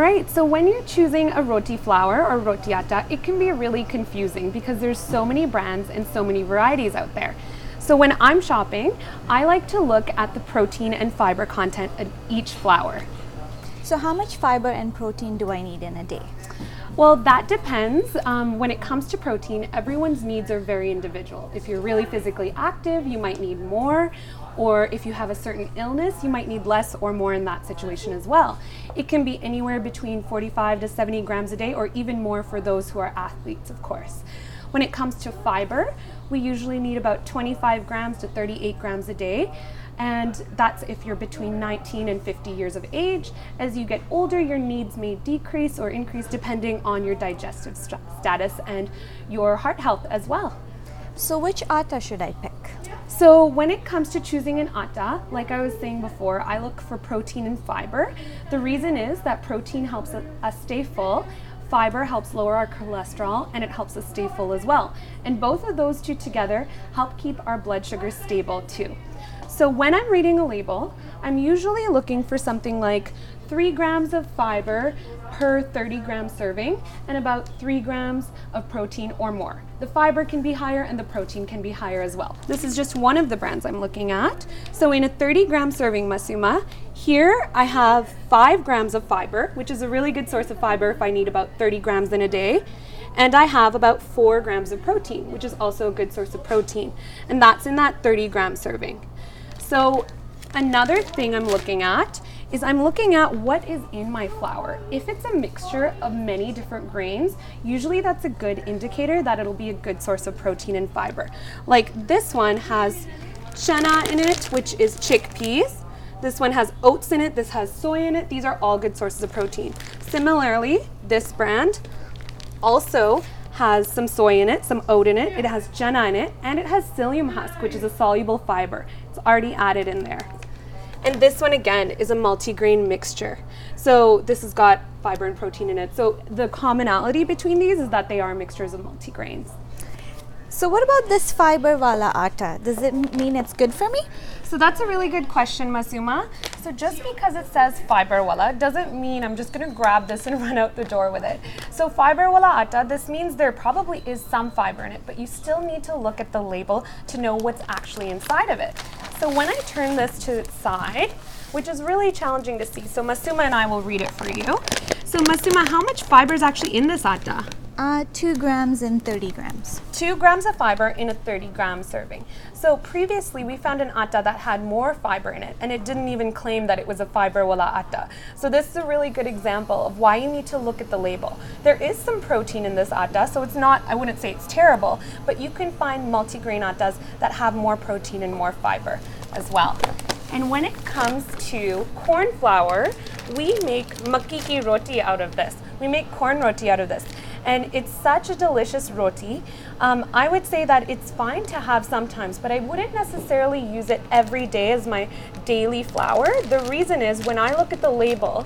right, so when you're choosing a roti flour or roti atta, it can be really confusing because there's so many brands and so many varieties out there. So when I'm shopping, I like to look at the protein and fiber content of each flour. So how much fiber and protein do I need in a day? Well, that depends. When it comes to protein, everyone's needs are very individual. If you're really physically active, you might need more, or if you have a certain illness, you might need less or more in that situation as well. It can be anywhere between 45 to 70 grams a day, or even more for those who are athletes, of course. When it comes to fiber, we usually need about 25 grams to 38 grams a day. And that's if you're between 19 and 50 years of age. As you get older, your needs may decrease or increase depending on your digestive status and your heart health as well. So which atta should I pick? So when it comes to choosing an atta, like I was saying before, I look for protein and fiber. The reason is that protein helps us stay full, fiber helps lower our cholesterol, and it helps us stay full as well. And both of those two together help keep our blood sugar stable too. So when I'm reading a label, I'm usually looking for something like 3 grams of fiber per 30 gram serving and about 3 grams of protein or more. The fiber can be higher and the protein can be higher as well. This is just one of the brands I'm looking at. So in a 30 gram serving, Masuma, here I have 5 grams of fiber, which is a really good source of fiber if I need about 30 grams in a day. And I have about 4 grams of protein, which is also a good source of protein. And that's in that 30 gram serving. So another thing I'm looking at is I'm looking at what is in my flour. If it's a mixture of many different grains, usually that's a good indicator that it'll be a good source of protein and fiber. Like this one has chana in it, which is chickpeas. This one has oats in it, this has soy in it. These are all good sources of protein. Similarly, this brand also has some soy in it, some oat in it, it has chana in it, and it has psyllium husk, which is a soluble fiber. It's already added in there. And this one again is a multigrain mixture. So this has got fiber and protein in it. So the commonality between these is that they are mixtures of multigrains. So what about this fiber wala atta? Does it mean it's good for me? So that's a really good question, Masuma. So just because it says fiber wala doesn't mean I'm just gonna grab this and run out the door with it. So fiber wala atta, this means there probably is some fiber in it, but you still need to look at the label to know what's actually inside of it. So when I turn this to its side, which is really challenging to see, so Masuma and I will read it for you. So Masuma, how much fiber is actually in this atta? 2 grams and 30 grams. 2 grams of fiber in a 30 gram serving. So previously we found an atta that had more fiber in it and it didn't even claim that it was a fiber wala atta. So this is a really good example of why you need to look at the label. There is some protein in this atta, so it's not, I wouldn't say it's terrible, but you can find multigrain attas that have more protein and more fiber as well. And when it comes to corn flour, we make makki ki roti out of this. We make corn roti out of this. And it's such a delicious roti. I would say that it's fine to have sometimes, but I wouldn't necessarily use it every day as my daily flour. The reason is when I look at the label,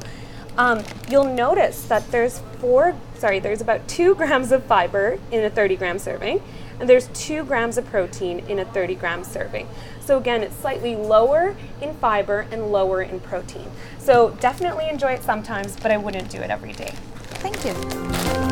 you'll notice that there's about 2 grams of fiber in a 30 gram serving, and there's 2 grams of protein in a 30 gram serving. So again, it's slightly lower in fiber and lower in protein. So definitely enjoy it sometimes, but I wouldn't do it every day. Thank you.